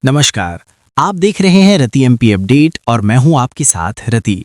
नमस्कार। आप देख रहे हैं रति एमपी अपडेट और मैं हूं आपके साथ रति।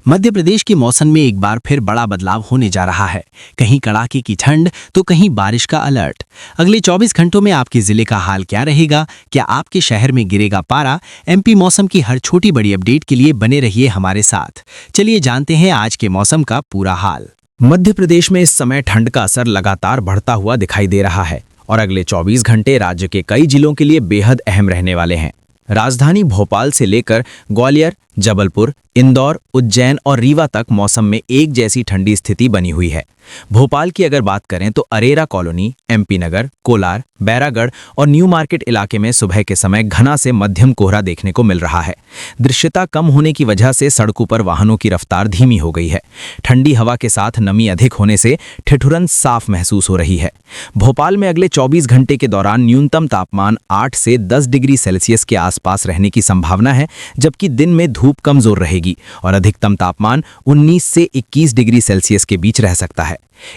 मध्य प्रदेश के मौसम में एक बार फिर बड़ा बदलाव होने जा रहा है। कहीं कड़ाके की ठंड तो कहीं बारिश का अलर्ट। अगले 24 घंटों में आपके जिले का हाल क्या रहेगा? क्या आपके शहर में गिरेगा पारा? एमपी मौसम की हर छोटी बड़ी अपडेट के लिए बने रहिए हमारे साथ। चलिए जानते हैं आज के मौसम का पूरा हाल। मध्य प्रदेश में इस समय ठंड का असर लगातार बढ़ता हुआ दिखाई दे रहा है और अगले 24 घंटे राज्य के कई जिलों के लिए बेहद अहम रहने वाले हैं। राजधानी भोपाल से लेकर ग्वालियर, जबलपुर, इंदौर, उज्जैन और रीवा तक मौसम में एक जैसी ठंडी स्थिति बनी हुई है। भोपाल की अगर बात करें तो अरेरा कॉलोनी, एमपी नगर, कोलार, बैरागढ़ और न्यू मार्केट इलाके में सुबह के समय घना से मध्यम कोहरा देखने को मिल रहा है। दृश्यता कम होने की वजह से सड़कों पर वाहनों की रफ्तार धीमी हो गई है। ठंडी हवा के साथ नमी अधिक होने से ठिठुरन साफ महसूस हो रही है। भोपाल में अगले 24 घंटे के दौरान न्यूनतम तापमान 8 से 10 डिग्री सेल्सियस के आसपास रहने की संभावना है, जबकि दिन में धूप कमजोर रहेगी और अधिकतम तापमान 19 से 21 डिग्री सेल्सियस के बीच रह सकता है।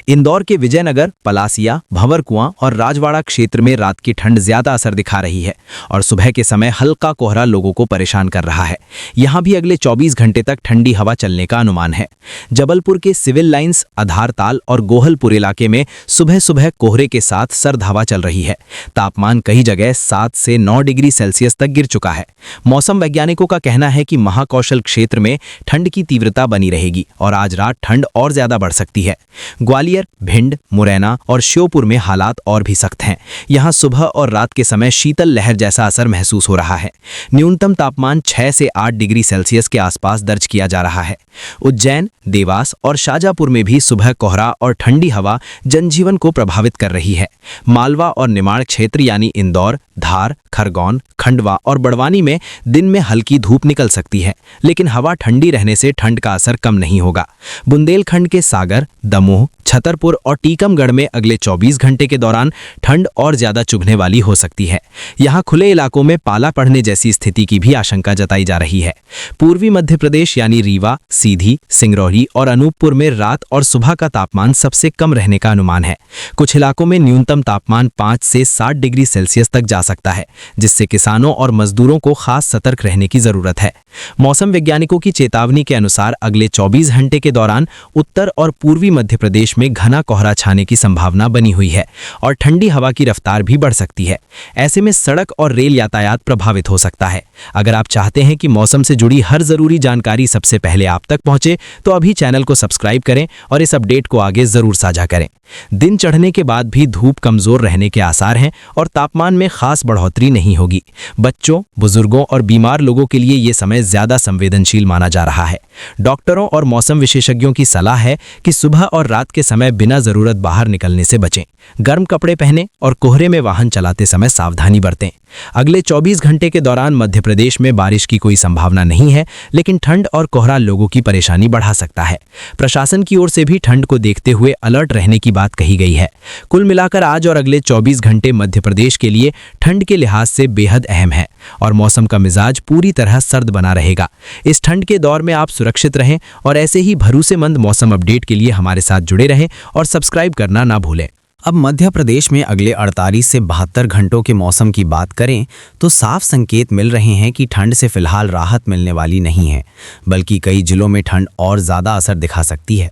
इंदौर के विजयनगर, पलासिया, भंवरकुआं और राजवाड़ा क्षेत्र में रात की ठंड ज्यादा असर दिखा रही है और सुबह के समय हल्का कोहरा लोगों को परेशान कर रहा है। यहां भी अगले 24 घंटे तक ठंडी हवा चलने का अनुमान है। जबलपुर के सिविल लाइंस, आधारताल और गोहलपुर इलाके में सुबह सुबह कोहरे के साथ सर्द हवा चल रही है। तापमान कई जगह 7 से 9 डिग्री सेल्सियस तक गिर चुका है। मौसम वैज्ञानिकों का कहना है कि महाकौशल क्षेत्र में ठंड की तीव्रता बनी रहेगी और आज रात ठंड और ज्यादा बढ़ सकती है। ग्वालियर, भिंड, मुरैना और श्योपुर में हालात और भी सख्त हैं। यहां सुबह और रात के समय शीतल लहर जैसा असर महसूस हो रहा है। न्यूनतम तापमान 6 से 8 डिग्री सेल्सियस के आसपास दर्ज किया जा रहा है। उज्जैन, देवास और शाजापुर में भी सुबह कोहरा और ठंडी हवा जनजीवन को प्रभावित कर रही है। मालवा और निमाड़ क्षेत्र यानी इंदौर, धार, खरगोन, खंडवा और बड़वानी में दिन में हल्की धूप निकल सकती है, लेकिन हवा ठंडी रहने से ठंड का असर कम नहीं होगा। बुंदेलखंड के सागर, दमोह, छतरपुर और टीकमगढ़ में अगले 24 घंटे के दौरान ठंड और ज्यादा चुभने वाली हो सकती है। यहां खुले इलाकों में पाला पड़ने जैसी स्थिति की भी आशंका जताई जा रही है। पूर्वी मध्य प्रदेश यानी रीवा, सीधी, सिंगरौली और अनूपपुर में रात और सुबह का तापमान सबसे कम रहने का अनुमान है। कुछ इलाकों में न्यूनतम तापमान 5 से 7 डिग्री सेल्सियस तक जा सकता है, जिससे किसानों और मजदूरों को खास सतर्क रहने की जरूरत है। मौसम वैज्ञानिकों की चेतावनी के अनुसार अगले 24 घंटे के दौरान उत्तर और पूर्वी मध्य प्रदेश में घना कोहरा छाने की संभावना बनी हुई है और ठंडी हवा की रफ्तार भी बढ़ सकती है। ऐसे में सड़क और रेल यातायात प्रभावित हो सकता है। अगर आप चाहते हैं कि मौसम से जुड़ी हर जरूरी जानकारी सबसे पहले आप तक पहुंचे, तो अभी चैनल को सब्सक्राइब करें और इस अपडेट को आगे जरूर साझा करें। दिन चढ़ने के बाद भी धूप कमजोर रहने के आसार हैं और तापमान में खास बढ़ोतरी नहीं होगी। बच्चों, बुजुर्गों और बीमार लोगों के लिए ये समय ज्यादा संवेदनशील माना जा रहा है। डॉक्टरों और मौसम विशेषज्ञों की सलाह है कि सुबह और रात के समय बिना जरूरत बाहर निकलने से बचें। गर्म कपड़े पहनें और कोहरे में वाहन चलाते समय सावधानी बरतें। अगले 24 घंटे के दौरान मध्य प्रदेश में बारिश की कोई संभावना नहीं है, लेकिन ठंड और कोहरा लोगों की परेशानी बढ़ा सकता है। प्रशासन की ओर से भी ठंड को देखते हुए अलर्ट रहने की बात कही गई है। कुल मिलाकर आज और अगले 24 घंटे मध्य प्रदेश के लिए ठंड के लिहाज से बेहद अहम है और मौसम का मिजाज पूरी तरह सर्द बना रहेगा। इस ठंड के दौर में आप सुरक्षित रहें और ऐसे ही भरोसेमंद मौसम अपडेट के लिए हमारे साथ जुड़े रहें और सब्सक्राइब करना ना भूलें। अब मध्य प्रदेश में अगले 48 से 72 घंटों के मौसम की बात करें तो साफ संकेत मिल रहे हैं कि ठंड से फिलहाल राहत मिलने वाली नहीं है, बल्कि कई जिलों में ठंड और ज़्यादा असर दिखा सकती है।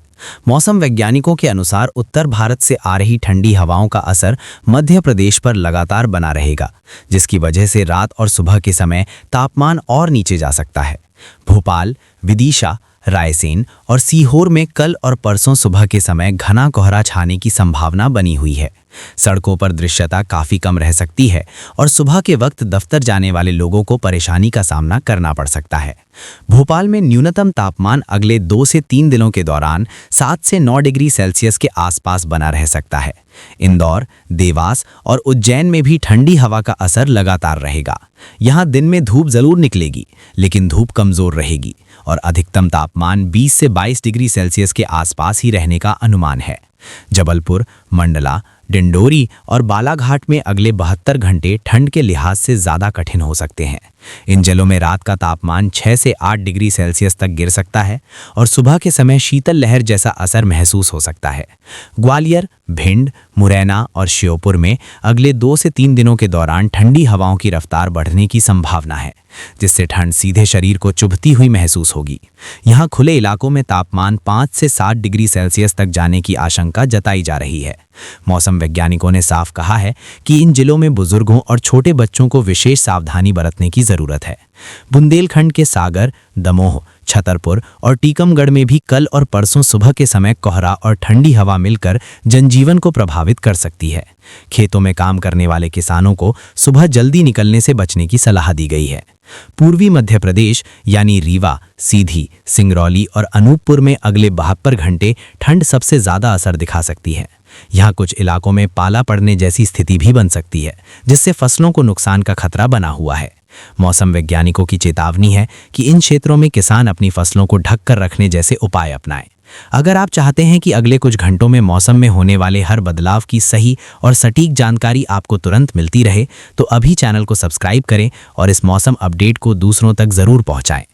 मौसम वैज्ञानिकों के अनुसार उत्तर भारत से आ रही ठंडी हवाओं का असर मध्य प्रदेश पर लगातार बना रहेगा, जिसकी वजह से रात और सुबह के समय तापमान और नीचे जा सकता है। भोपाल, विदिशा, रायसेन और सीहोर में कल और परसों सुबह के समय घना कोहरा छाने की संभावना बनी हुई है। सड़कों पर दृश्यता काफ़ी कम रह सकती है और सुबह के वक्त दफ्तर जाने वाले लोगों को परेशानी का सामना करना पड़ सकता है। भोपाल में न्यूनतम तापमान अगले 2 से 3 दिनों के दौरान 7 से 9 डिग्री सेल्सियस के आसपास बना रह सकता है। इंदौर, देवास और उज्जैन में भी ठंडी हवा का असर लगातार रहेगा। यहाँ दिन में धूप जरूर निकलेगी, लेकिन धूप कमजोर रहेगी और अधिकतम तापमान 20 से 22 डिग्री सेल्सियस के आसपास ही रहने का अनुमान है। जबलपुर, मंडला, डिंडोरी और बालाघाट में अगले 72 घंटे ठंड के लिहाज से ज़्यादा कठिन हो सकते हैं। इन जिलों में रात का तापमान 6 से 8 डिग्री सेल्सियस तक गिर सकता है और सुबह के समय शीतल लहर जैसा असर महसूस हो सकता है। ग्वालियर, भिंड, मुरैना और श्योपुर में अगले 2 से 3 दिनों के दौरान ठंडी हवाओं की रफ्तार बढ़ने की संभावना है, जिससे ठंड सीधे शरीर को चुभती हुई महसूस होगी। यहाँ खुले इलाकों में तापमान 5 से 7 डिग्री सेल्सियस तक जाने की आशंका जताई जा रही है। मौसम वैज्ञानिकों ने साफ कहा है कि इन जिलों में बुजुर्गों और छोटे बच्चों को विशेष सावधानी बरतने की जरूरत है। बुंदेलखंड के सागर, दमोह, छतरपुर और टीकमगढ़ में भी कल और परसों सुबह के समय कोहरा और ठंडी हवा मिलकर जनजीवन को प्रभावित कर सकती है। खेतों में काम करने वाले किसानों को सुबह जल्दी निकलने से बचने की सलाह दी गई है। पूर्वी मध्य प्रदेश यानी रीवा, सीधी, सिंगरौली और अनूपपुर में अगले 72 घंटे ठंड सबसे ज्यादा असर दिखा सकती है। यहाँ कुछ इलाकों में पाला पड़ने जैसी स्थिति भी बन सकती है, जिससे फसलों को नुकसान का खतरा बना हुआ है। मौसम वैज्ञानिकों की चेतावनी है कि इन क्षेत्रों में किसान अपनी फसलों को ढक कर रखने जैसे उपाय अपनाएं। अगर आप चाहते हैं कि अगले कुछ घंटों में मौसम में होने वाले हर बदलाव की सही और सटीक जानकारी आपको तुरंत मिलती रहे, तो अभी चैनल को सब्सक्राइब करें और इस मौसम अपडेट को दूसरों तक जरूर पहुंचाएं।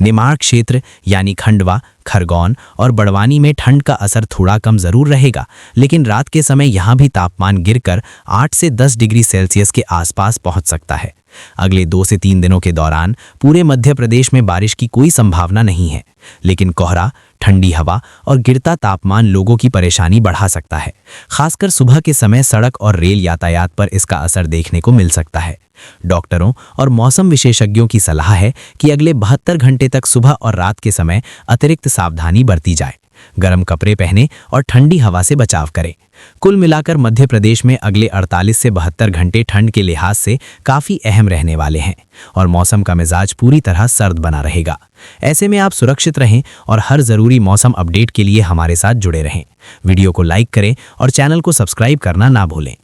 निमाड़ क्षेत्र यानी खंडवा, खरगोन और बड़वानी में ठंड का असर थोड़ा कम जरूर रहेगा, लेकिन रात के समय यहां भी तापमान गिरकर 8 से 10 डिग्री सेल्सियस के आसपास पहुंच सकता है। अगले 2 से 3 दिनों के दौरान पूरे मध्य प्रदेश में बारिश की कोई संभावना नहीं है, लेकिन कोहरा, ठंडी हवा और गिरता तापमान लोगों की परेशानी बढ़ा सकता है। खासकर सुबह के समय सड़क और रेल यातायात पर इसका असर देखने को मिल सकता है। डॉक्टरों और मौसम विशेषज्ञों की सलाह है कि अगले 72 घंटे तक सुबह और रात के समय अतिरिक्त सावधानी बरती जाए। गर्म कपड़े पहने और ठंडी हवा से बचाव करें। कुल मिलाकर मध्य प्रदेश में अगले 48 से 72 घंटे ठंड के लिहाज से काफ़ी अहम रहने वाले हैं और मौसम का मिजाज पूरी तरह सर्द बना रहेगा। ऐसे में आप सुरक्षित रहें और हर ज़रूरी मौसम अपडेट के लिए हमारे साथ जुड़े रहें। वीडियो को लाइक करें और चैनल को सब्सक्राइब करना ना भूलें।